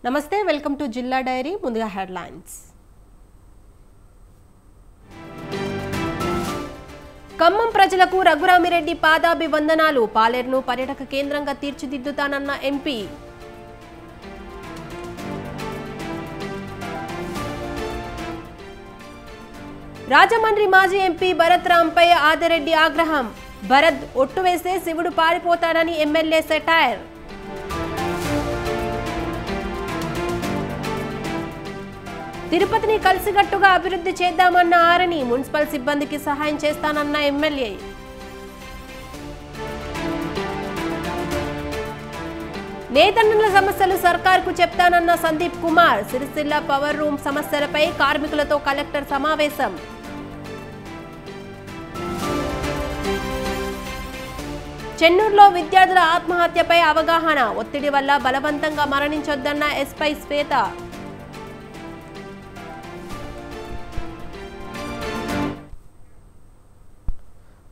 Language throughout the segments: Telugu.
నమస్తే వెల్కమ్ టు జిల్లా డైరీ ముందుగా హెడ్లైన్స్ ఖమ్మం ప్రజలకు రఘురామిరెడ్డి పాదాభివందనాలు పాలేరును పర్యాటక కేంద్రంగా తీర్చిదిద్దుతానన్న ఎంపీ రాజమండ్రి మాజీ ఎంపీ భరత్ రాంపై ఆదిరెడ్డి ఆగ్రహం భరత్ ఒట్టు వేస్తే శివుడు పారిపోతాడని ఎమ్మెల్యే సెటైర్ తిరుపతిని కలిసికట్టుగా అభివృద్ధి చేద్దామన్న ఆరని మున్సిపల్ సిబ్బందికి సహాయం చేస్తానన్న ఎమ్మెల్యే నేతన్నల సమస్యలు సర్కార్కు చెప్తానన్న సందీప్ కుమార్ సిరిసిల్ల పవర్ రూమ్ సమస్యలపై కార్మికులతో కలెక్టర్ సమావేశం చెన్నూరులో విద్యార్థుల ఆత్మహత్యపై అవగాహన ఒత్తిడి వల్ల బలవంతంగా మరణించొద్దన్న ఎస్పై శ్వేత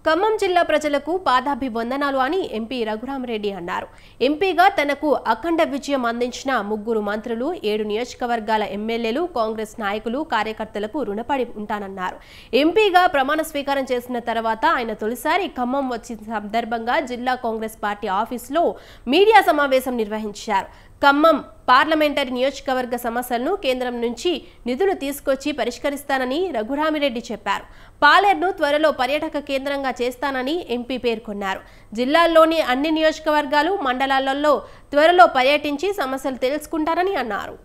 ఖమ్మం జిల్లా ప్రజలకు పాదాభివందనాలు అని ఎంపీ రఘురామిరెడ్డి అన్నారు. ఎంపీగా తనకు అఖండ విజయం అందించిన 3 మంత్రులు 7 నియోజకవర్గాల ఎమ్మెల్యేలు కాంగ్రెస్ నాయకులు కార్యకర్తలకు రుణపడి ఉంటానన్నారు. ఎంపీగా ప్రమాణ స్వీకారం చేసిన తర్వాత ఆయన తొలిసారి ఖమ్మం వచ్చిన సందర్భంగా జిల్లా కాంగ్రెస్ పార్టీ ఆఫీసులో మీడియా సమావేశం నిర్వహించారు. ఖమ్మం పార్లమెంటరీ నియోజకవర్గ సమస్యలను కేంద్రం నుంచి నిధులు తీసుకొచ్చి పరిష్కరిస్తానని రఘురామిరెడ్డి చెప్పారు. పాలేరును త్వరలో పర్యాటక కేంద్రంగా చేస్తానని ఎంపీ పేర్కొన్నారు. జిల్లాల్లోని అన్ని నియోజకవర్గాలు మండలాలలో త్వరలో పర్యటించి సమస్యలు తెలుసుకుంటారని అన్నారు.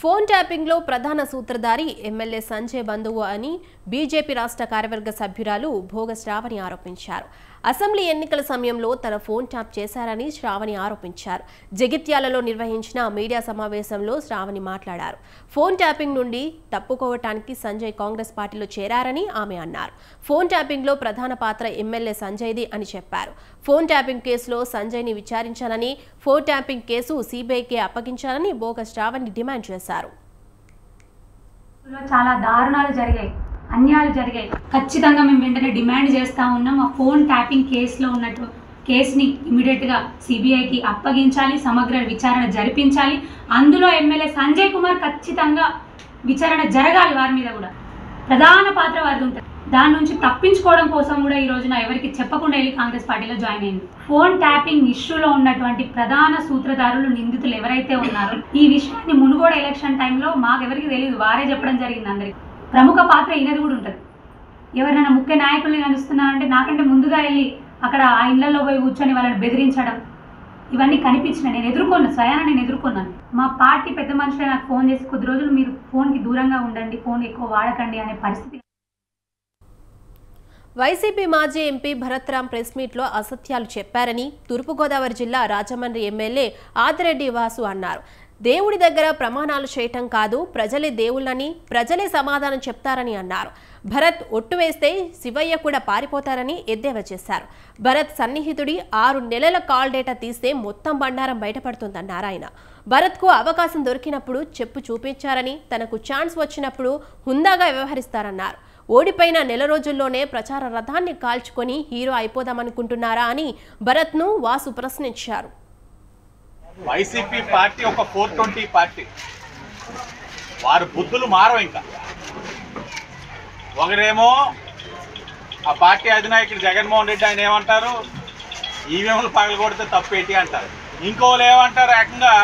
ఫోన్ ట్యాపింగ్ లో ప్రధాన సూత్రధారి ఎమ్మెల్యే సంజయ్ బంధువు అని బీజేపీ రాష్ట్ర కార్యవర్గ సభ్యురాలు భోగ శ్రావణి ఆరోపించారు. అసెంబ్లీ ఎన్నికల సమయంలో తన ఫోన్ ట్యాప్ చేశారని శ్రావణి ఆరోపించారు. జగిత్యాలలో నిర్వహించిన మీడియా సమావేశంలో శ్రావణి మాట్లాడారు. ఫోన్ ట్యాపింగ్ నుండి తప్పుకోవటానికి సంజయ్ కాంగ్రెస్ పార్టీలో చేరారని ఆమె అన్నారు. ఫోన్ ట్యాపింగ్ లో ప్రధాన పాత్ర ఎమ్మెల్యే సంజయ్ది అని చెప్పారు. ఫోన్ ట్యాపింగ్ కేసులో సంజయ్ని విచారించాలని, ఫోన్ ట్యాపింగ్ కేసు సిబిఐకి అప్పగించాలని భోగ శ్రావణి డిమాండ్ చేశారు. చాలా దారుణాలు జరిగాయి, అన్యాయాలు జరిగాయి. ఖచ్చితంగా మేము వెంటనే డిమాండ్ చేస్తూ ఉన్నాం. ఆ ఫోన్ ట్యాపింగ్ కేసులో ఉన్నట్టు కేసుని ఇమీడియట్గా సిబిఐకి అప్పగించాలి, సమగ్ర విచారణ జరిపించాలి. అందులో ఎమ్మెల్యే సంజయ్ కుమార్ ఖచ్చితంగా విచారణ జరగాలి. వారి మీద కూడా ప్రధాన పాత్ర వారిది ఉంటుంది. దాని నుంచి తప్పించుకోవడం కోసం కూడా ఈ రోజున ఎవరికి చెప్పకుండా వెళ్ళి కాంగ్రెస్ పార్టీలో జాయిన్ అయింది. ఫోన్ ట్యాపింగ్ ఇష్యూలో ఉన్నటువంటి ప్రధాన సూత్రధారులు, నిందితులు ఎవరైతే ఉన్నారో ఈ విషయాన్ని మునుగోడ ఎలక్షన్ టైంలో మాకెవరికి తెలియదు, వారే చెప్పడం జరిగింది. అందరికి ప్రముఖ పాత్ర ఈయనది కూడా ఉంటుంది. ఎవరైనా ముఖ్య నాయకుల్ని కలుస్తున్నారంటే నాకంటే ముందుగా వెళ్ళి అక్కడ ఆ ఇళ్లలో పోయి కూర్చొని వాళ్ళని బెదిరించడం, ఇవన్నీ కనిపించినాయి. నేను ఎదుర్కొన్నాను, స్వయాన నేను ఎదుర్కొన్నాను. మా పార్టీ పెద్ద మనుషులే నాకు ఫోన్ చేసి కొద్ది రోజులు మీరు ఫోన్కి దూరంగా ఉండండి, ఫోన్ ఎక్కువ వాడకండి అనే పరిస్థితి. వైసీపీ మాజీ ఎంపీ భరత్ రామ్ ప్రెస్ మీట్లో అసత్యాలు చెప్పారని తూర్పుగోదావరి జిల్లా రాజమండ్రి ఎమ్మెల్యే ఆదిరెడ్డి వాసు అన్నారు. దేవుడి దగ్గర ప్రమాణాలు చేయటం కాదు, ప్రజలే దేవుళ్ళని, ప్రజలే సమాధానం చెప్తారని అన్నారు. భరత్ ఒట్టు వేస్తే శివయ్య కూడా పారిపోతారని ఎద్దేవా చేశారు. భరత్ సన్నిహితుడి 6 నెలల కాల్ డేటా తీస్తే మొత్తం బండారం బయటపడుతుందన్నారు ఆయన. భరత్కు అవకాశం దొరికినప్పుడు చెప్పు చూపించారని, తనకు ఛాన్స్ వచ్చినప్పుడు హుందాగా వ్యవహరిస్తారన్నారు. ఓడిపోయిన నెల రోజుల్లోనే ప్రచార రథాన్ని కాల్చుకొని హీరో అయిపోదామనుకుంటున్నారా అని భరత్ను వాసు ప్రశ్నించారు. వైసీపీ పార్టీ ఒక 420 పార్టీ, వారు బుద్ధులు మారవు. ఇంకా ఒకరేమో ఆ పార్టీ అధినాయకుడు జగన్మోహన్ రెడ్డి ఆయన ఏమంటారు, ఈవీఎంలు పగలగొడితే తప్పేంటి అంటారు. ఇంకోళ్ళు ఏమంటారు, ఏకంగా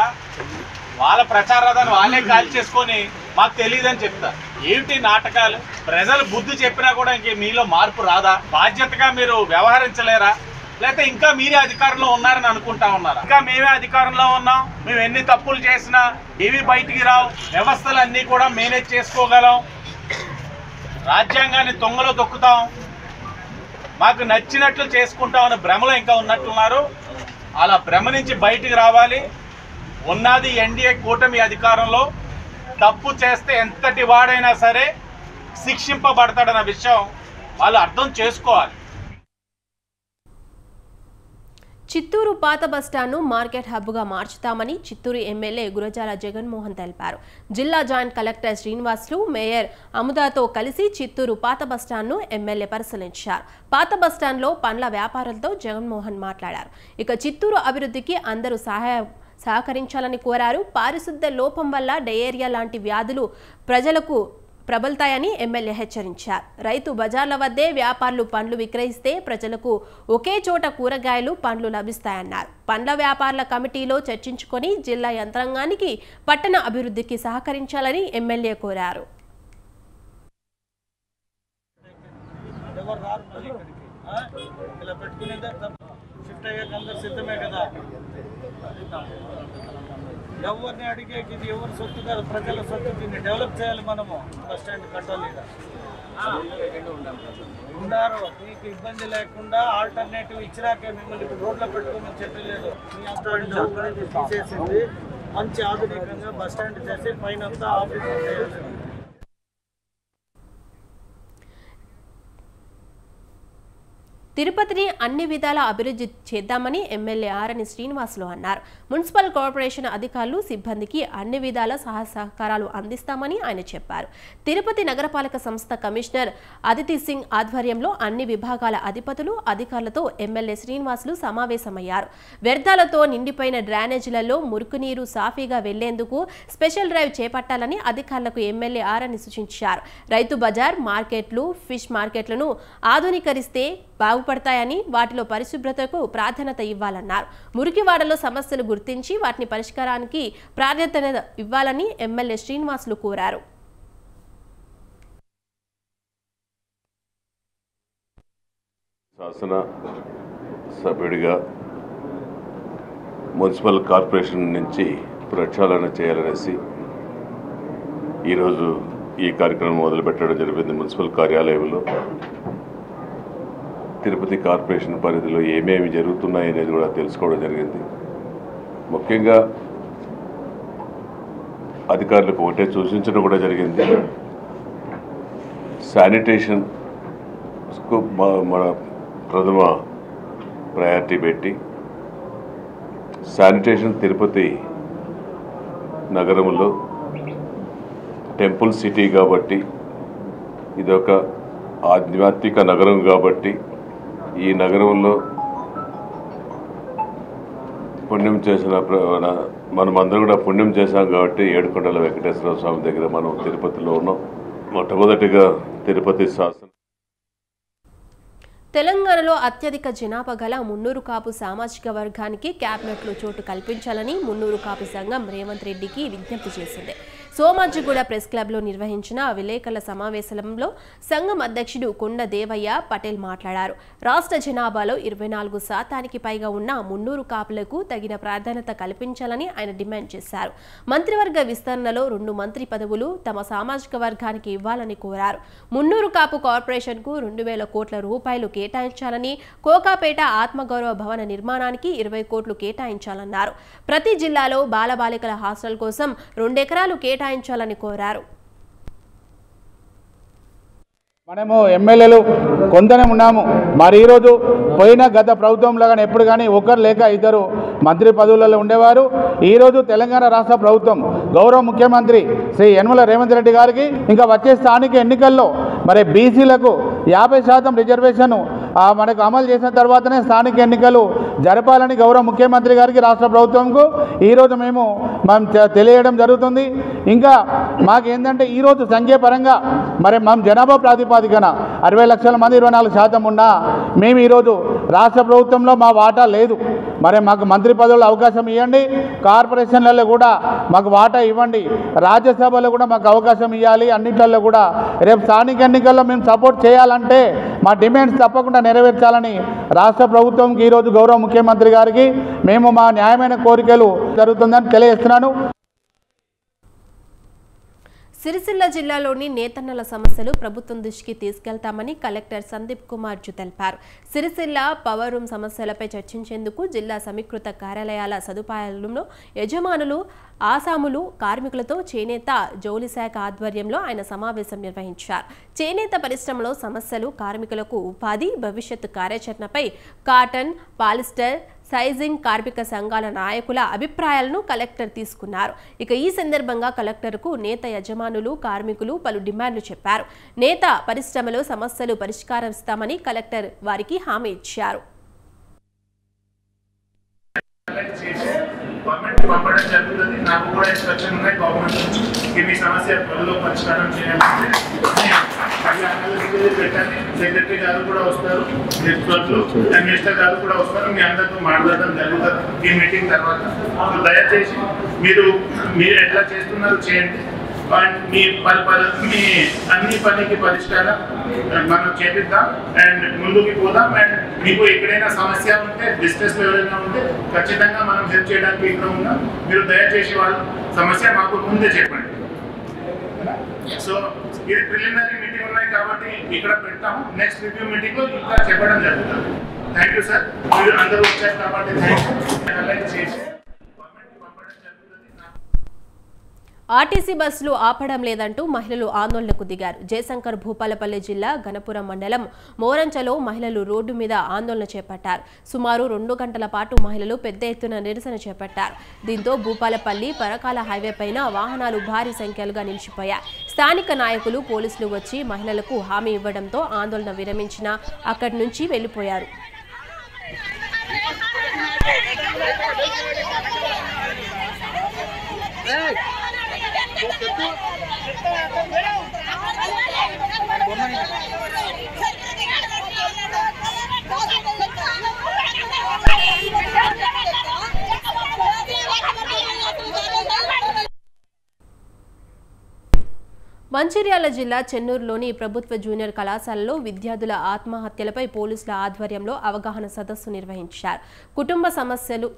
వాళ్ళ ప్రచారాన్ని వాళ్ళే కాల్ చేసుకొని మాకు తెలియదని చెప్తారు. ఏమిటి నాటకాలు? ప్రజలు బుద్ధి చెప్పినా కూడా ఇంకే మీలో మార్పు రాదా? బాధ్యతగా మీరు వ్యవహరించలేరా? లేకపోతే ఇంకా మీరే అధికారంలో ఉన్నారని అనుకుంటా ఉన్నారా? ఇంకా మేమే అధికారంలో ఉన్నాం, మేము ఎన్ని తప్పులు చేసినా ఏవి బయటికి రావు, వ్యవస్థలన్నీ కూడా మేనేజ్ చేసుకోగలం, రాజ్యాంగాన్ని తొంగలో తొక్కుతాం, మాకు నచ్చినట్లు చేసుకుంటామని భ్రమలో ఇంకా ఉన్నట్లున్నారు. అలా భ్రమ నుంచి బయటికి రావాలి. ఉన్నది ఎన్డీఏ కూటమి అధికారంలో. తప్పు చేస్తే ఎంతటి వాడైనా సరే శిక్షింపబడతాడన్న విషయం వాళ్ళు అర్థం చేసుకోవాలి. చిత్తూరు పాత బస్టాండ్ను మార్కెట్ హబ్గా మార్చుతామని చిత్తూరు ఎమ్మెల్యే గురజాల జగన్మోహన్ తెలిపారు. జిల్లా జాయింట్ కలెక్టర్ శ్రీనివాసులు, మేయర్ అముదాతో కలిసి చిత్తూరు పాత బస్టాండ్ను ఎమ్మెల్యే పరిశీలించారు. పాత బస్టాండ్లో పండ్ల వ్యాపారులతో జగన్మోహన్ మాట్లాడారు. ఇక చిత్తూరు అభివృద్ధికి అందరూ సహకరించాలని కోరారు. పారిశుద్ధ లోపం వల్ల డయేరియా లాంటి వ్యాధులు ప్రజలకు ప్రబలుతాయని ఎమ్మెల్యే హెచ్చరించారు. రైతు బజార్ల వద్దే వ్యాపారులు పండ్లు విక్రయిస్తే ప్రజలకు ఒకే చోట కూరగాయలు, పండ్లు లభిస్తాయన్నారు. పండ్ల వ్యాపారుల కమిటీలో చర్చించుకొని జిల్లా యంత్రాంగానికి పట్టణ అభివృద్ధికి సహకరించాలని ఎమ్మెల్యే కోరారు. ఎవరిని అడిగేకి ఇది ఎవరు సొత్తు కాదు, ప్రజల సొత్తు. దీన్ని డెవలప్ చేయాలి. మనము బస్ స్టాండ్ కట్టాలి. ఉన్నారు మీకు ఇబ్బంది లేకుండా ఆల్టర్నేటివ్ ఇచ్చినాకే మిమ్మల్ని రోడ్లో పెట్టుకోమని చెప్పలేదు. మీ అంతా తీసేసింది, మంచి ఆధునికంగా బస్ స్టాండ్ చేసి పైన ఆఫీస్ చేయాలి. తిరుపతిని అన్ని విధాల అభివృద్ధి చేద్దామని ఎమ్మెల్యే ఆరణి శ్రీనివాసులు అన్నారు. మున్సిపల్ కార్పొరేషన్ అధికారులు, సిబ్బందికి అన్ని విధాల సహకారాలు అందిస్తామని ఆయన చెప్పారు. తిరుపతి నగరపాలక సంస్థ కమిషనర్ అదితి సింగ్ ఆధ్వర్యంలో అన్ని విభాగాల అధిపతులు, అధికారులతో ఎమ్మెల్యే శ్రీనివాసులు సమావేశమయ్యారు. వ్యర్థాలతో నిండిపోయిన డ్రైనేజీలలో మురుగునీరు సాఫీగా వెళ్లేందుకు స్పెషల్ డ్రైవ్ చేపట్టాలని అధికారులకు ఎమ్మెల్యే ఆరణి సూచించారు. రైతు బజార్, మార్కెట్లు, ఫిష్ మార్కెట్లను ఆధునీకరిస్తే బాగుపడతాయని, వాటిలో పరిశుభ్రతకు ప్రాధాన్యత ఇవ్వాలన్నారు. మురికివాడలో సమస్యలు గుర్తించి వాటిని పరిష్కారానికి ప్రాధాన్యత ఇవ్వాలని ఎమ్మెల్యే శ్రీనివాసులు కోరారు. శాసన సభ్యుడిగా మున్సిపల్ కార్పొరేషన్ నుంచి ప్రక్షాళన చేయాలనేసి ఈరోజు ఈ కార్యక్రమం మొదలుపెట్టడం జరిగింది. మున్సిపల్ కార్యాలయంలో తిరుపతి కార్పొరేషన్ పరిధిలో ఏమేమి జరుగుతున్నాయి అనేది కూడా తెలుసుకోవడం జరిగింది. ముఖ్యంగా అధికారులకు ఒకటే సూచించడం కూడా జరిగింది. శానిటేషన్కు మన ప్రథమ ప్రయారిటీ పెట్టి శానిటేషన్ తిరుపతి నగరంలో టెంపుల్ సిటీ కాబట్టి, ఇదొక ఆధ్యాత్మిక నగరం కాబట్టి ఈ నగరంలో పుణ్యం చేసిన మనమందరం కూడా పుణ్యం చేశాం కాబట్టి ఏడుకొండల వెంకటేశ్వర స్వామి దగ్గర మనం తిరుపతిలో ఉన్నాం. మొట్టమొదటిగా తిరుపతి శాసనం. తెలంగాణలో అత్యధిక జనాభా గల మున్నూరు కాపు సామాజిక వర్గానికి క్యాబినెట్లో చోటు కల్పించాలని మున్నూరు కాపు సంఘం రేవంత్ రెడ్డికి విజ్ఞప్తి చేసింది. సోమాజిగూడ ప్రెస్ క్లబ్లో నిర్వహించిన విలేకరుల సమావేశంలో సంఘం అధ్యక్షుడు కొండ దేవయ్య పటేల్ మాట్లాడారు. రాష్ట్ర జనాభాలో 24% పైగా ఉన్న మున్నూరు కాపులకు తగిన ప్రాధాన్యత కల్పించాలని ఆయన డిమాండ్ చేశారు. మంత్రివర్గ విస్తరణలో 2 మంత్రి పదవులు తమ సామాజిక వర్గానికి ఇవ్వాలని కోరారు. మున్నూరు కాపు కార్పొరేషన్కు 2000 కోట్ల రూపాయలు కేటాయించాలని, కోకాపేట ఆత్మగౌరవ భవన నిర్మాణానికి 20 కోట్లు కేటాయించాలన్నారు. ప్రతి జిల్లాలో బాలబాలికల హాస్టల్ కోసం 2 ఎకరాలు కేటాయించాలని కోరారు. మనము ఎమ్మెల్యేలు కొందనే ఉన్నాము. మరి ఈరోజు పోయిన గత ప్రభుత్వంలో కానీ ఎప్పుడు కానీ ఒకరు లేక 2 మంత్రి పదవులలో ఉండేవారు. ఈరోజు తెలంగాణ రాష్ట్ర ప్రభుత్వం గౌరవ ముఖ్యమంత్రి శ్రీ యనమల రేవంత్ రెడ్డి గారికి ఇంకా వచ్చే స్థానిక ఎన్నికల్లో మరి బీసీలకు 50% రిజర్వేషన్ మనకు అమలు చేసిన తర్వాతనే స్థానిక ఎన్నికలు జరపాలని గౌరవ ముఖ్యమంత్రి గారికి రాష్ట్ర ప్రభుత్వంకు ఈరోజు మేము తెలియడం జరుగుతుంది. ఇంకా మాకేంటంటే ఈరోజు సంఖ్యాపరంగా మరి మనం జనాభా ప్రాతిపాదికన 60 లక్షల మంది 24% ఉన్నా మేము ఈరోజు రాష్ట్ర ప్రభుత్వంలో మా వాటా లేదు. మరి మాకు మంత్రి పదవులు అవకాశం ఇవ్వండి, కార్పొరేషన్లలో కూడా మాకు వాటా ఇవ్వండి, రాజ్యసభలో కూడా మాకు అవకాశం ఇవ్వాలి. అన్నింటిలో కూడా రేపు స్థానిక ఎన్నికల్లో మేము సపోర్ట్ చేయాలంటే మా డిమాండ్స్ తప్పకుండా నెరవేర్చాలని రాష్ట్ర ప్రభుత్వంకి ఈరోజు గౌరవ ముఖ్యమంత్రి గారికి మేము మా న్యాయమైన కోరికలు జరుగుతుందని తెలియజేస్తున్నాను. సిరిసిల్ల జిల్లాలోని నేతన్నల సమస్యలు ప్రభుత్వం దృష్టికి తీసుకెళ్తామని కలెక్టర్ సందీప్ కుమార్ జు తెలిపారు. సిరిసిల్ల పవర్ రూమ్ సమస్యలపై చర్చించేందుకు జిల్లా సమీకృత కార్యాలయాల సదుపాయాలలో యజమానులు, ఆసాములు, కార్మికులతో చేనేత జౌలి శాఖ ఆధ్వర్యంలో ఆయన సమావేశం నిర్వహించారు. చేనేత పరిశ్రమలో సమస్యలు, కార్మికులకు ఉపాధి, భవిష్యత్తు కార్యాచరణపై కాటన్, పాలిస్టర్, సైజింగ్ కార్మిక సంఘాల నాయకుల అభిప్రాయాలను కలెక్టర్ తీసుకున్నారు. ఇక ఈ సందర్భంగా కలెక్టర్కు నేత యజమానులు, కార్మికులు పలు డిమాండ్లు చెప్పారు. నేత పరిశ్రమలో సమస్యలు పరిష్కరిస్తామని కలెక్టర్ వారికి హామీ ఇచ్చారు. పంపడం జరుగుతుంది. నాకు కూడా ఇన్స్ట్రక్షన్ ఉన్నాయి గవర్నమెంట్ నుంచి ఈ సమస్య త్వరలో పరిష్కారం చేయాలంటే పెట్టండి. సెక్రటరీ గారు కూడా వస్తారు, మినిస్టర్ గారు కూడా వస్తారు. మీ అందరితో మాట్లాడడం జరుగుతుంది ఈ మీటింగ్ తర్వాత. దయచేసి మీరు ఎట్లా చేస్తున్నారు చేయండి. మీ అన్ని పనికి పరిష్కారం మనం చేపిద్దాం అండ్ ముందుకు పోదాం. అండ్ మీకు ఎక్కడైనా సమస్య ఉంటే, డిస్ట్రెస్ ఎవరైనా ఉంటే ఖచ్చితంగా మనం హెల్ప్ చేయడానికి ఇక్కడ ఉన్నాం. మీరు దయచేసి వాళ్ళ సమస్య మాకు ముందే చెప్పండి. సో ఇది ప్రిలిమినరీ మీటింగ్ ఉన్నాయి కాబట్టి ఇక్కడ పెడతాము. నెక్స్ట్ రివ్యూ మీటింగ్ లో ఇంకా చెప్పడం జరుగుతుంది. Thank you sir. మీరు అందరూ వచ్చారు కాబట్టి థ్యాంక్ యూ. ఆర్టీసీ బస్సులు ఆపడం లేదంటూ మహిళలు ఆందోళనకు దిగారు. జయశంకర్ భూపాలపల్లి జిల్లా గణపురం మండలం మోరంచలో మహిళలు రోడ్డు మీద ఆందోళన చేపట్టారు. సుమారు 2 గంటల పాటు మహిళలు పెద్ద ఎత్తున నిరసన చేపట్టారు. దీంతో భూపాలపల్లి పరకాల హైవే పైన వాహనాలు భారీ సంఖ్యలుగా నిలిచిపోయాయి. స్థానిక నాయకులు, పోలీసులు వచ్చి మహిళలకు హామీ ఇవ్వడంతో ఆందోళన విరమించిన అక్కడి నుంచి వెళ్లిపోయారు. మంచిర్యాల జిల్లా చెన్నూరులోని ప్రభుత్వ జూనియర్ కళాశాలలో విద్యార్థుల ఆత్మహత్యలపై పోలీసుల ఆధ్వర్యంలో అవగాహన సదస్సు నిర్వహించారు. కుటుంబ సమస్యలు,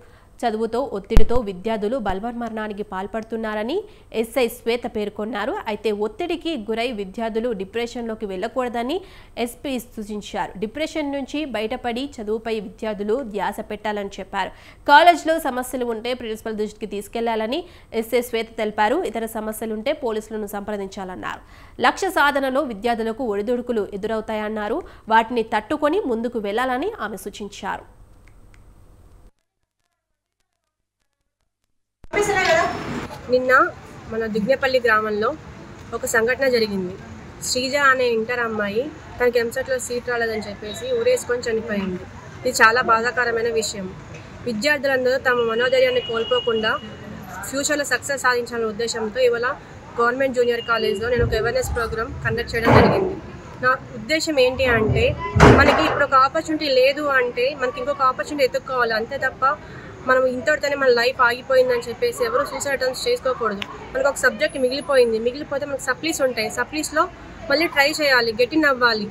చదువుతో ఒత్తిడితో విద్యార్థులు బలవన్మరణానికి పాల్పడుతున్నారని ఎస్ఐ శ్వేత పేర్కొన్నారు. అయితే ఒత్తిడికి గురై విద్యార్థులు డిప్రెషన్లోకి వెళ్లకూడదని ఎస్పీ సూచించారు. డిప్రెషన్ నుంచి బయటపడి చదువుపై విద్యార్థులు ధ్యాస పెట్టాలని చెప్పారు. కాలేజ్లో సమస్యలు ఉంటే ప్రిన్సిపల్ దృష్టికి తీసుకెళ్లాలని ఎస్ఐ శ్వేత తెలిపారు. ఇతర సమస్యలుంటే పోలీసులను సంప్రదించాలన్నారు. లక్ష్య సాధనలో విద్యార్థులకు ఒడిదుడుకులు ఎదురవుతాయన్నారు. వాటిని తట్టుకొని ముందుకు వెళ్లాలని ఆమె సూచించారు. నిన్న మన దిగ్నేపల్లి గ్రామంలో ఒక సంఘటన జరిగింది. శ్రీజ అనే ఇంటర్ అమ్మాయి తనకి ఎంసెట్లో సీట్ రాలేదని చెప్పేసి ఊరేసుకొని చనిపోయింది. ఇది చాలా బాధాకరమైన విషయం. విద్యార్థులందరూ తమ మనోధైర్యాన్ని కోల్పోకుండా ఫ్యూచర్లో సక్సెస్ సాధించాలనే ఉద్దేశంతో ఇవాళ గవర్నమెంట్ జూనియర్ కాలేజ్లో నేను ఒక అవేర్నెస్ ప్రోగ్రామ్ కండక్ట్ చేయడం జరిగింది. నా ఉద్దేశం ఏంటి అంటే, మనకి ఇప్పుడు ఒక ఆపర్చునిటీ లేదు అంటే మనకి ఇంకొక ఆపర్చునిటీ ఎత్తుక్కోవాలి. అంతే తప్ప మనం ఇంతటితోనే మన లైఫ్ ఆగిపోయిందని చెప్పేసి ఎవరు సూసైడ్ అటెంప్ట్స్ చేసుకోకూడదు. మనకు ఒక సబ్జెక్ట్ మిగిలిపోతే మనకు సప్లీస్ ఉంటాయి. సప్లీస్లో మళ్ళీ ట్రై చేయాలి, గెటిన్ అవ్వాలి.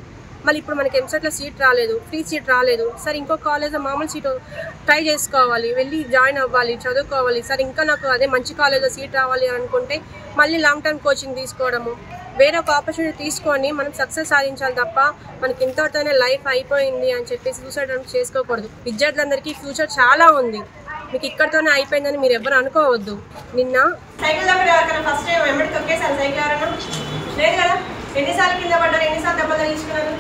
మళ్ళీ ఇప్పుడు మనకి ఎంసెట్లో సీట్ రాలేదు, ఫ్రీ సీట్ రాలేదు, సరే ఇంకో కాలేజ్లో మామూలు సీటు ట్రై చేసుకోవాలి, వెళ్ళి జాయిన్ అవ్వాలి, చదువుకోవాలి. సరే ఇంకా నాకు అదే మంచి కాలేజ్లో సీట్ రావాలి అనుకుంటే మళ్ళీ లాంగ్ టర్మ్ కోచింగ్ తీసుకోవడము, వేరే ఒక ఆపర్చునిటీ తీసుకొని మనం సక్సెస్ సాధించాలి తప్ప మనకి ఇంతటితోనే లైఫ్ అయిపోయింది అని చెప్పేసి సూసైడ్ అటెంప్ట్స్ చేసుకోకూడదు. విద్యార్థులందరికీ ఫ్యూచర్ చాలా ఉంది. మీకు ఇక్కడితోనే అయిపోయిందని మీరు ఎవరు అనుకోవద్దు. నిన్న సైకిల్ దగ్గర ఎవరికైనా ఫస్ట్ టైం వెంబడి తొక్కేసాను సైకిల్ ఎవరైనా లేదు కదా, ఎన్నిసార్లు కింద పడ్డారు, ఎన్నిసార్లు దెబ్బ తగిలించుకున్నారు.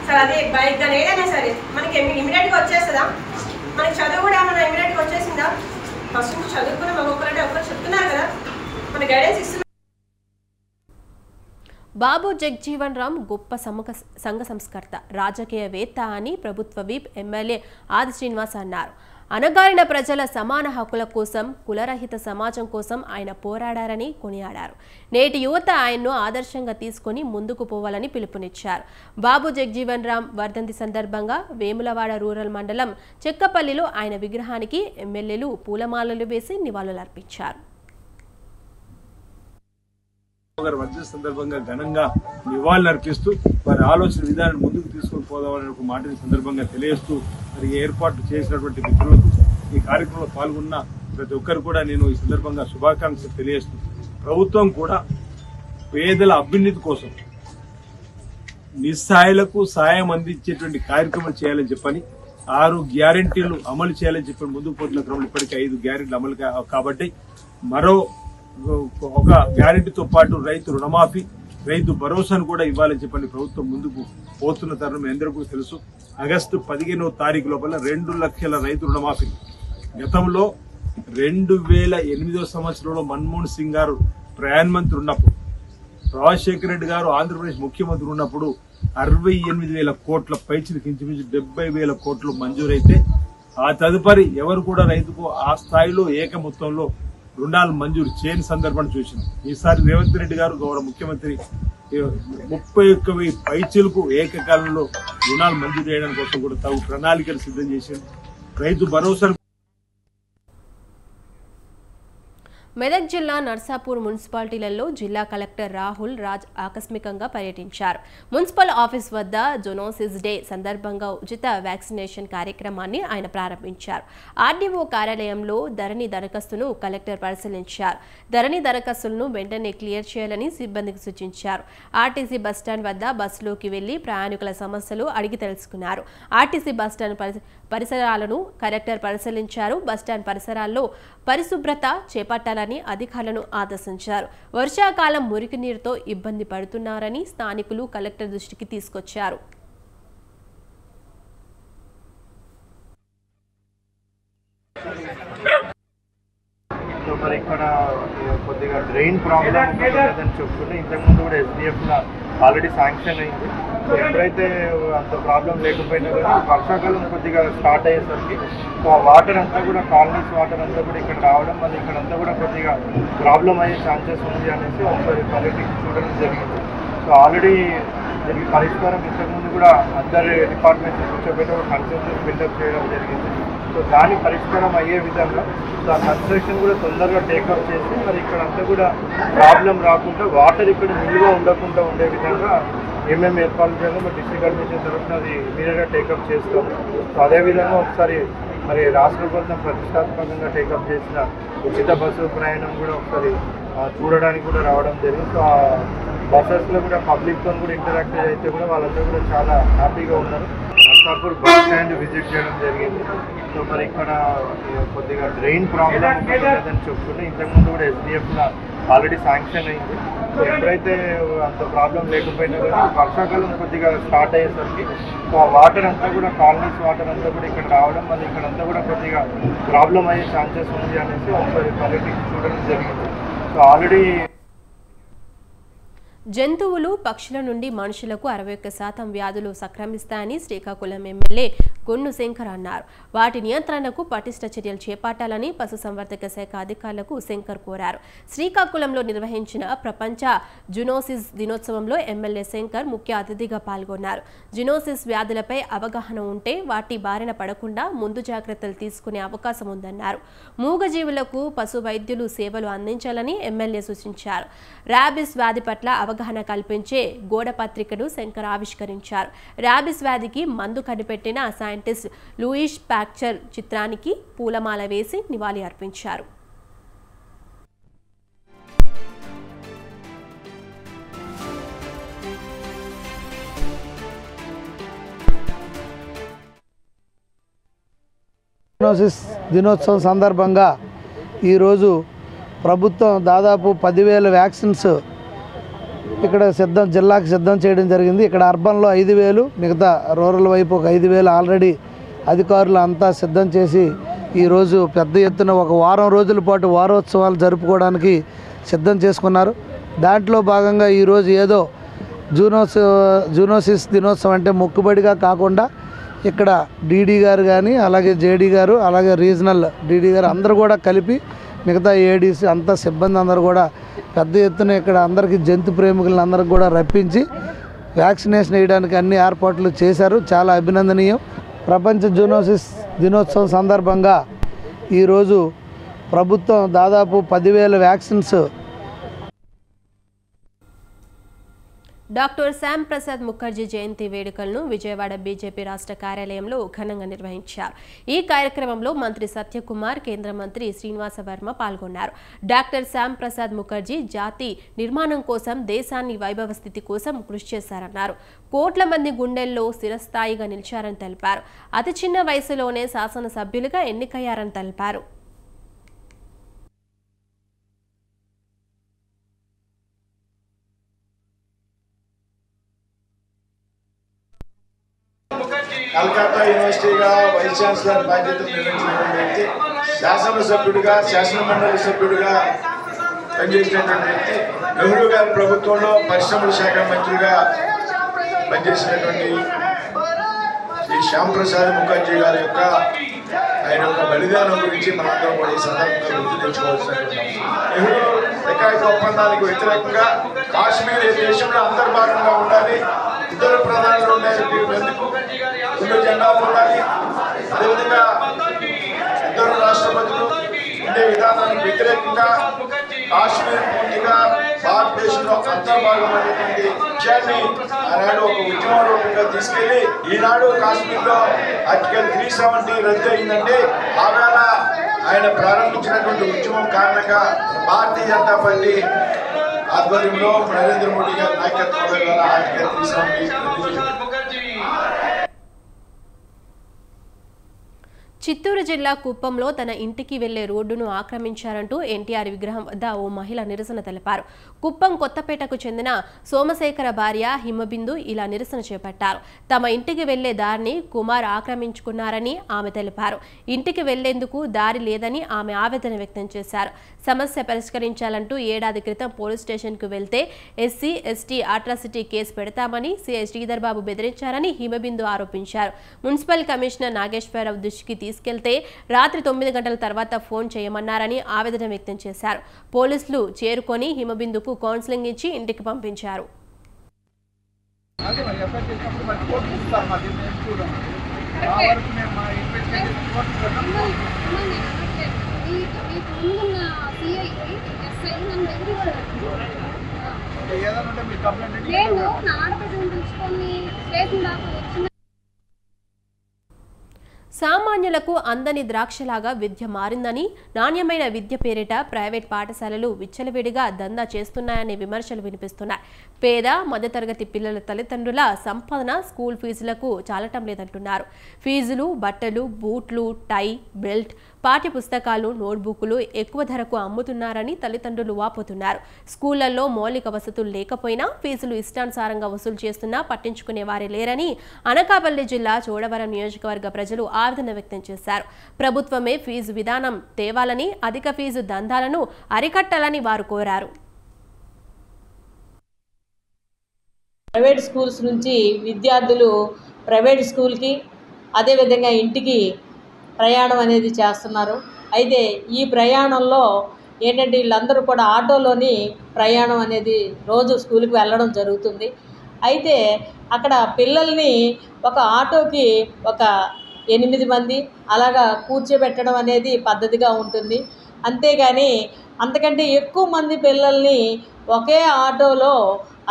సరే అదే బైక్ కానీ ఏదైనా సరే మనకి ఇమీడియట్గా వచ్చేస్తుందా? మనకి చదువు కూడా ఏమన్నా ఇమీడియట్గా వచ్చేసిందా? ఫస్ట్ నుంచి చదువుకుని మాకు ఒకరంటే ఒకరు చెప్తున్నారు కదా, మన గైడెన్స్ ఇస్తున్నారు. బాబు జగ్జీవన్ రామ్ గొప్ప సంఘ సంస్కర్త, రాజకీయవేత్త అని ప్రభుత్వ విప్ ఎమ్మెల్యే ఆది శ్రీనివాస్ అన్నారు. అణగారిన ప్రజల సమాన హక్కుల కోసం, కులరహిత సమాజం కోసం ఆయన పోరాడారని కొనియాడారు. నేటి యువత ఆయన్ను ఆదర్శంగా తీసుకుని ముందుకు పోవాలని పిలుపునిచ్చారు. బాబు జగ్జీవన్ రామ్ వర్ధంతి సందర్భంగా వేములవాడ రూరల్ మండలం చెక్కపల్లిలో ఆయన విగ్రహానికి ఎమ్మెల్యేలు పూలమాలలు వేసి నివాళులర్పించారు. వర్ధంతి సందర్భంగా ఘనంగా నివాళులర్పిస్తూ వారి ఆలోచన విధానాన్ని ముందుకు తీసుకొని పోదామని ఒక మాటని సందర్భంగా తెలియజేస్తూ మరి ఏర్పాటు చేసినటువంటి మిత్రులకు, ఈ కార్యక్రమంలో పాల్గొన్న ప్రతి ఒక్కరు కూడా నేను ఈ సందర్భంగా శుభాకాంక్షలు తెలియజేస్తూ, ప్రభుత్వం కూడా పేదల అభ్యున్నతి కోసం నిస్సహాయులకు సాయం అందించేటువంటి కార్యక్రమాలు చేయాలని చెప్పని 6 గ్యారెంటీలు అమలు చేయాలని చెప్పి ముందుకు పోతున్న క్రమంలో ఇప్పటికీ 5 గ్యారెంటీలు అమలు కాబట్టి మరో ఒక గ్యారెంటీతో పాటు రైతు రుణమాఫీ, రైతు భరోసాను కూడా ఇవ్వాలని చెప్పని ప్రభుత్వం ముందుకు పోతున్న తరుణం అందరికీ తెలుసు. ఆగస్టు 15వ తారీఖు లోపల 2 లక్షల రైతు రుణమాఫీ. గతంలో 2008వ సంవత్సరంలో మన్మోహన్ సింగ్ గారు ప్రధానమంత్రి ఉన్నప్పుడు, రాజశేఖర రెడ్డి గారు ఆంధ్రప్రదేశ్ ముఖ్యమంత్రి ఉన్నప్పుడు 68,000 కోట్ల పైచిలకు ఇంచుమించు 70,000 కోట్లు మంజూరైతే ఆ తదుపరి ఎవరు కూడా రైతుకు ఆ స్థాయిలో ఏక మొత్తంలో రుణాలు మంజూరు చేయని సందర్భాన్ని చూసినాం. ఈసారి రేవంత్ రెడ్డి గారు గౌరవ ముఖ్యమంత్రి 31,000 పైచిలకు ఏకకాలంలో రుణాలు మంజూరు చేయడం కోసం కూడా తగు ప్రణాళికలు సిద్ధం చేసింది. రైతు భరోసా. మెదక్ జిల్లా నర్సాపూర్ మున్సిపాలిటీలలో జిల్లా కలెక్టర్ రాహుల్ రాజ్ ఆకస్మికంగా పర్యటించారు. మున్సిపల్ ఆఫీస్ వద్ద జోనోసిస్ డే సందర్భంగా ఉచిత వ్యాక్సినేషన్ కార్యక్రమాన్ని ఆయన ప్రారంభించారు. ఆర్డీఓ కార్యాలయంలో ధరణి దరఖాస్తును కలెక్టర్ పరిశీలించారు. ధరణి దరఖాస్తులను వెంటనే క్లియర్ చేయాలని సిబ్బందికి సూచించారు. ఆర్టీసీ బస్టాండ్ వద్ద బస్సులోకి వెళ్లి ప్రయాణికుల సమస్యలు అడిగి తెలుసుకున్నారు. ఆర్టీసీ బస్టాండ్ పరిసరాలను కలెక్టర్ పరిశీలించారు. బస్టాండ్ పరిసరాల్లో పరిశుభ్రత చేపట్టాలని అధికారులను ఆదేశించారు. వర్షాకాలం మురికి నీరుతో ఇబ్బంది పడుతున్నారని స్థానికులు కలెక్టర్ దృష్టికి తీసుకొచ్చారు. మరి ఇక్కడ కొద్దిగా డ్రైన్ ప్రాబ్లం ఉంటుందని చెప్పుకుంటే ఇంతకుముందు కూడా SDF ఆల్రెడీ శాంక్షన్ అయింది. ఎప్పుడైతే అంత ప్రాబ్లం లేకపోయినా కానీ వర్షాకాలం కొద్దిగా స్టార్ట్ అయ్యేసరికి ఆ వాటర్ అంతా కూడా కాలనీస్ వాటర్ అంతా కూడా ఇక్కడ రావడం, మళ్ళీ ఇక్కడంతా కూడా కొద్దిగా ప్రాబ్లం అయ్యే ఛాన్సెస్ ఉంది అనేసి ఒకసారి పర్యటించి చూడడం జరిగింది. సో ఆల్రెడీ దీనికి పరిష్కారం ఇంతకుముందు కూడా అందరి డిపార్ట్మెంట్స్ కూర్చోబెట్టి ఒక కన్సెన్సస్ బిల్డప్ చేయడం జరిగింది. సో దాని పరిష్కారం అయ్యే విధంగా సో ఆ కన్స్ట్రక్షన్ కూడా తొందరగా టేకప్ చేసి మరి ఇక్కడంతా కూడా ప్రాబ్లం రాకుండా వాటర్ ఇక్కడ నిల్వ ఉండకుండా ఉండే విధంగా ఏమేమి ఏర్పాటు చేయాలో మరి డిస్ట్రిక్ట్ అడ్మినిస్ట్రేషన్ తరఫున అది ఇమీడియట్గా టేకప్ చేస్తాం. సో అదేవిధంగా ఒకసారి మరి రాష్ట్ర ప్రభుత్వం ప్రతిష్టాత్మకంగా టేకప్ చేసిన ఉచిత బస్సు ప్రయాణం కూడా ఒకసారి చూడడానికి కూడా రావడం జరిగింది. సో ఆ బస్సెస్లో కూడా పబ్లిక్తో కూడా ఇంటరాక్ట్ అయితే కూడా వాళ్ళందరూ కూడా చాలా హ్యాపీగా ఉన్నారు. నర్సాపూర్ బస్ స్టాండ్ విజిట్ చేయడం జరిగింది. సో మరి ఇక్కడ కొద్దిగా డ్రైన్ ప్రాబ్లం ఉంటుందని చెప్పుకుంటే ఇంతకుముందు కూడా SDF ఆల్రెడీ శాంక్షన్ అయింది. సో ఎప్పుడైతే అంత ప్రాబ్లం లేకపోయినా కానీ వర్షాకాలం కొద్దిగా స్టార్ట్ అయ్యేసరికి సో ఆ వాటర్ అంతా కూడా కాలనీస్ వాటర్ అంతా కూడా ఇక్కడ రావడం, మళ్ళీ ఇక్కడంతా కూడా కొద్దిగా ప్రాబ్లం అయ్యే ఛాన్సెస్ ఉంది అనేసి ఒకసారి పర్యటించి చూడడం జరిగింది. సో ఆల్రెడీ జంతువులు, పక్షుల నుండి మనుషులకు 61% వ్యాధులు సంక్రమిస్తాయని శ్రీకాకుళం ఎమ్మెల్యే గొన్ను శంకర్ అన్నారు. వాటి నియంత్రణకు పటిష్ట చర్యలు చేపట్టాలని పశుసంవర్ధక శాఖ అధికారులకు శంకర్ కోరారు. శ్రీకాకుళంలో నిర్వహించిన ప్రపంచ జునోసిస్ దినోత్సవంలో ఎమ్మెల్యే శంకర్ ముఖ్య అతిథిగా పాల్గొన్నారు. జునోసిస్ వ్యాధులపై అవగాహన ఉంటే వాటి బారిన పడకుండా ముందు జాగ్రత్తలు తీసుకునే అవకాశం ఉందన్నారు. మూగజీవులకు పశు వైద్యులు సేవలు అందించాలని ఎమ్మెల్యే సూచించారు. ర్యాబిస్ వ్యాధి పట్ల అవగాహన కల్పించే గోడ పత్రికను శంకర్ ఆవిష్కరించారు. ర్యాబిస్ వ్యాధికి మందు కనిపెట్టిన సైంటిస్ట్ లూయిస్ పాస్చర్ చిత్రానికి పూలమాల వేసి నివాళి అర్పించారు. దినోత్సవం సందర్భంగా ఈరోజు ప్రభుత్వం దాదాపు 10,000 వ్యాక్సిన్స్ ఇక్కడ జిల్లాకు సిద్ధం చేయడం జరిగింది. ఇక్కడ అర్బన్లో 5,000, మిగతా రూరల్ వైపు ఒక 5,000 ఆల్రెడీ అధికారులు అంతా సిద్ధం చేసి ఈరోజు పెద్ద ఎత్తున ఒక వారం రోజుల పాటు వారోత్సవాలు జరుపుకోవడానికి సిద్ధం చేసుకున్నారు. దాంట్లో భాగంగా ఈరోజు ఏదో జూనోసిస్ దినోత్సవం అంటే మొక్కుబడిగా కాకుండా ఇక్కడ డీడీ గారు కానీ అలాగే జేడీ గారు అలాగే రీజనల్ డీడీ గారు అందరూ కూడా కలిపి మిగతా ఏడీసీ అంతా సిబ్బంది అందరూ కూడా పెద్ద ఎత్తున ఇక్కడ అందరికీ జంతు ప్రేమికులను అందరికి కూడా రప్పించి వ్యాక్సినేషన్ వేయడానికి అన్ని ఏర్పాట్లు చేశారు. చాలా అభినందనీయం. ప్రపంచ జూనోసిస్ దినోత్సవం సందర్భంగా ఈరోజు ప్రభుత్వం దాదాపు 10,000 వ్యాక్సిన్స్ డాక్టర్ శ్యామ్ ప్రసాద్ ముఖర్జీ జయంతి వేడుకలను విజయవాడ బీజేపీ రాష్ట్ర కార్యాలయంలో ఘనంగా నిర్వహించారు. ఈ కార్యక్రమంలో మంత్రి సత్యకుమార్, కేంద్ర మంత్రి శ్రీనివాస వర్మ పాల్గొన్నారు. డాక్టర్ శ్యామ్ ప్రసాద్ ముఖర్జీ జాతి నిర్మాణం కోసం, దేశాన్ని వైభవ స్థితి కోసం కృషి చేశారన్నారు. కోట్ల మంది గుండెల్లో స్థిరస్థాయిగా నిలిచారని తెలిపారు. అతి చిన్న వయసులోనే శాసనసభ్యులుగా ఎన్నికయ్యారని తెలిపారు. కలకత్తా యూనివర్సిటీగా వైస్ ఛాన్సలర్ బాధ్యతలు నిర్వహించినటువంటి వ్యక్తి, శాసనసభ్యుడిగా, శాసనమండలి సభ్యుడిగా పనిచేసినటువంటి వ్యక్తి, నెహ్రూ గారి ప్రభుత్వంలో పరిశ్రమల శాఖ మంత్రిగా పనిచేసినటువంటి శ్రీ శ్యామ్ ప్రసాద్ ముఖర్జీ గారి యొక్క ఆయన యొక్క బలిదానం గురించి మనందరం కూడా ఈ సందర్భంగా గుర్తు తెచ్చుకోవాల్సినటువంటి నెహ్రూ ఏకాయిక ఒప్పందానికి వ్యతిరేకంగా కాశ్మీర్ ఈ దేశంలో అంతర్భాగంగా ఉండాలి, ఇద్దరు ప్రధానులు ఉండాలి, 2 జెండాలు ఉండాలి, అదేవిధంగా ఇద్దరు రాష్ట్రపతులు ఉండే విధానానికి వ్యతిరేకంగా కాశ్మీర్ పూర్తిగా భారతదేశంలో అంతర్భాగం అనేటువంటి విషయాన్ని ఆనాడు ఒక ఉద్యమ రూపంగా తీసుకెళ్లి ఈనాడు కాశ్మీర్లో ఆర్టికల్ 370 రద్దు అయిందంటే ఆవేళ ఆయన ప్రారంభించినటువంటి ఉద్యమం కారణంగా భారతీయ జనతా పార్టీ ఆధ్వర్యంలో నరేంద్ర మోడీ గారి నాయకత్వంలో ఆర్టికల్ 370 చిత్తూరు జిల్లా కుప్పంలో తన ఇంటికి వెళ్లే రోడ్డును ఆక్రమించారంటూ ఎన్టీఆర్ విగ్రహం వద్ద ఓ మహిళ నిరసన తెలిపారు. కుప్పం కొత్తపేటకు చెందిన సోమశేఖర భార్య హిమబిందు ఇలా నిరసన చేపట్టారు. తమ ఇంటికి వెళ్లే దారిని కుమార్ ఆక్రమించుకున్నారని ఆమె తెలిపారు. ఇంటికి వెళ్లేందుకు దారి లేదని ఆమె ఆవేదన వ్యక్తం చేశారు. సమస్య పరిష్కరించాలంటూ ఏడాది క్రితం పోలీస్ స్టేషన్కు వెళ్తే ఎస్సీ ఎస్టీ అట్రాసిటీ కేసు పెడతామని సిఐ శ్రీధర్ బాబు బెదిరించారని హిమబిందు ఆరోపించారు. మున్సిపల్ కమిషనర్ నాగేశ్వరరావు దృష్టికి తీసుకెళ్తే రాత్రి 9 గంటల తర్వాత ఫోన్ చేయమన్నారని ఆవేదన వ్యక్తం చేశారు. పోలీసులు చేరుకొని హిమబిందుకు కౌన్సిలింగ్ ఇచ్చి ఇంటికి పంపించారు. సామాన్యులకు అందని ద్రాక్షలాగా విద్య మారిందని, నాణ్యమైన విద్య పేరిట ప్రైవేట్ పాఠశాలలు విచ్చలవిడిగా దందా చేస్తున్నాయనే విమర్శలు వినిపిస్తున్నాయి. పేద మధ్యతరగతి పిల్లల తల్లిదండ్రుల సంపాదన స్కూల్ ఫీజులకు చాలటం లేదంటున్నారు. ఫీజులు, బట్టలు, బూట్లు, టై, బెల్ట్, పాఠ్య పుస్తకాలు, నోట్బుక్లు ఎక్కువ ధరకు అమ్ముతున్నారని తల్లిదండ్రులు వాపోతున్నారు. స్కూళ్లలో మౌలిక వసతులు లేకపోయినా ఫీజులు ఇష్టానుసారంగా వసూలు చేస్తున్నా పట్టించుకునే వారే లేరని అనకాపల్లి జిల్లా చోడవరం నియోజకవర్గ ప్రజలు ఆవేదన వ్యక్తం చేశారు. ప్రభుత్వమే ఫీజు విధానం తేవాలని, అధిక ఫీజు దందాలను అరికట్టాలని వారు కోరారు. ప్రైవేట్ స్కూల్స్ నుంచి విద్యార్థులు ప్రైవేట్ స్కూల్కి అదేవిధంగా ఇంటికి ప్రయాణం అనేది చేస్తున్నారు. అయితే ఈ ప్రయాణంలో ఏంటంటే వీళ్ళందరూ కూడా ఆటోలోని ప్రయాణం అనేది రోజు స్కూల్కి వెళ్ళడం జరుగుతుంది. అయితే అక్కడ పిల్లల్ని ఒక ఆటోకి ఒక 8 మంది అలాగా కూర్చోబెట్టడం అనేది పద్ధతిగా ఉంటుంది. అంతేగాని అంతకంటే ఎక్కువ మంది పిల్లల్ని ఒకే ఆటోలో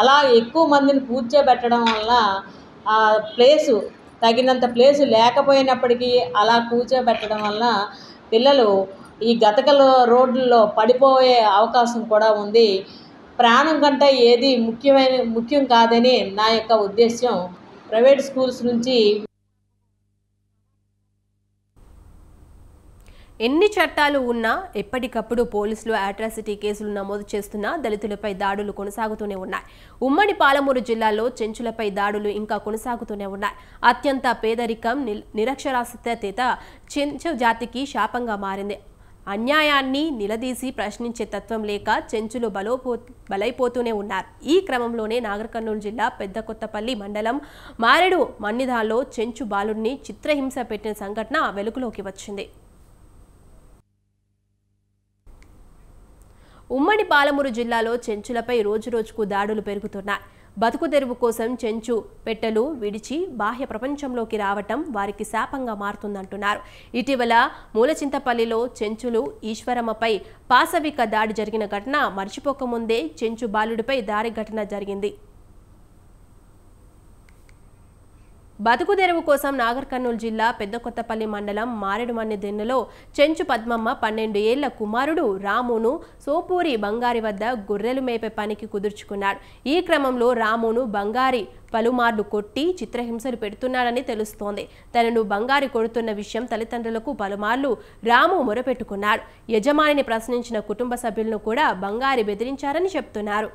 అలా ఎక్కువ మందిని కూర్చోబెట్టడం వల్ల ఆ ప్లేసు తగినంత ప్లేసు లేకపోయినప్పటికీ అలా కూర్చోబెట్టడం వల్ల పిల్లలు ఈ గతకల రోడ్లలో పడిపోయే అవకాశం కూడా ఉంది. ప్రాణం కంటే ఏది ముఖ్యం కాదని నా యొక్క ఉద్దేశం. ప్రైవేట్ స్కూల్స్ నుంచి ఎన్ని చట్టాలు ఉన్నా ఎప్పటికప్పుడు పోలీసులు అట్రాసిటీ కేసులు నమోదు చేస్తున్నా దళితులపై దాడులు కొనసాగుతూనే ఉన్నాయి. ఉమ్మడి పాలమూరు జిల్లాలో చెంచులపై దాడులు ఇంకా కొనసాగుతూనే ఉన్నాయి. అత్యంత పేదరికం, నిరక్షరాస్యత చెంచు జాతికి శాపంగా మారింది. అన్యాయాన్ని నిలదీసి ప్రశ్నించే తత్వం లేక చెంచులు బలైపోతూనే ఉన్నారు. ఈ క్రమంలోనే నాగర్ కర్నూలు జిల్లా పెద్దకొత్తపల్లి మండలం మారెడు మన్నిదాల్లో చెంచు బాలుడిని చిత్రహింస పెట్టిన సంఘటన వెలుగులోకి వచ్చింది. ఉమ్మడి పాలమూరు జిల్లాలో చెంచులపై రోజురోజుకు దాడులు పెరుగుతున్నాయి. బతుకు తెరువు కోసం చెంచు పెట్టెలు విడిచి బాహ్య ప్రపంచంలోకి రావటం వారికి శాపంగా మారుతుందంటున్నారు. ఇటీవల మూలచింతపల్లిలో చెంచులు ఈశ్వరమ్మపై పాశవిక దాడి జరిగిన ఘటన మర్చిపోకముందే చెంచు బాలుడిపై దాడి ఘటన జరిగింది. బతుకు తెరువు కోసం నాగర్ కర్నూలు జిల్లా పెద్దకొత్తపల్లి మండలం మారెడుమన్నెదెన్నెలో చెంచు పద్మమ్మ 12 ఏళ్ల కుమారుడు రామును సోపూరి బంగారి వద్ద గొర్రెలు మేపే పనికి కుదుర్చుకున్నాడు. ఈ క్రమంలో రామును బంగారి పలుమార్లు కొట్టి చిత్రహింసలు పెడుతున్నాడని తెలుస్తోంది. తనను బంగారి కొడుతున్న విషయం తల్లిదండ్రులకు పలుమార్లు రాము మొరపెట్టుకున్నాడు. యజమానిని ప్రశ్నించిన కుటుంబ సభ్యులను కూడా బంగారి బెదిరించారని చెప్తున్నారు.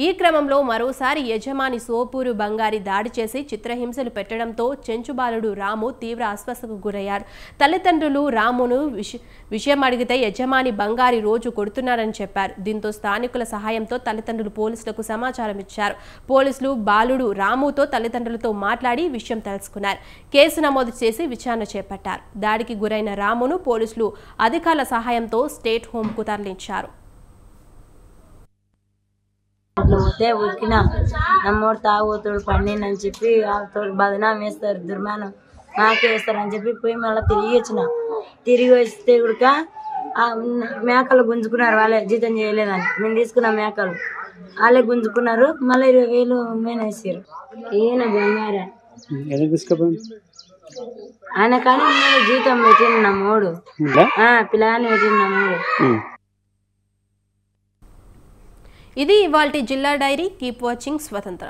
ఈ క్రమంలో మరోసారి యజమాని సోపూరు బంగారి దాడి చేసి చిత్రహింసలు పెట్టడంతో చెంచు బాలుడు రాము తీవ్ర అస్వస్థతకు గురయ్యాడు. తల్లిదండ్రులు రామును విషయం అడిగితే యజమాని బంగారి రోజు కొడుతున్నాడని చెప్పారు. దీంతో స్థానికుల సహాయంతో తల్లిదండ్రులు పోలీసులకు సమాచారం ఇచ్చారు. పోలీసులు బాలుడు రాముతో తల్లిదండ్రులతో మాట్లాడి విషయం తెలుసుకున్నారు. కేసు నమోదు చేసి విచారణ చేపట్టారు. దాడికి గురైన రామును పోలీసులు అధికారుల సహాయంతో స్టేట్ హోంకు తరలించారు. అట్లా పోతే ఉరికిన నమ్మోడు తాగుతాడు పండిందని చెప్పి వాళ్ళతో బదనాం వేస్తారు, దుర్మానం నాకే వేస్తారని చెప్పి పోయి మళ్ళీ తిరిగి వస్తే కూడా మేకలు గుంజుకున్నారు. వాళ్ళే జీతం చేయలేదని మేము తీసుకున్న మేకలు వాళ్ళే గుంజుకున్నారు. మళ్ళీ 20,000 మేము వేసారు. ఈయన బంగారా ఆయన కానీ జీతం పెట్టింది నమ్మోడు, పిల్లగాని పెట్టింది నమ్మోడు. ఇది ఇవాల్టి జిల్లా డైరీ. కీప్ వాచింగ్ స్వతంత్ర.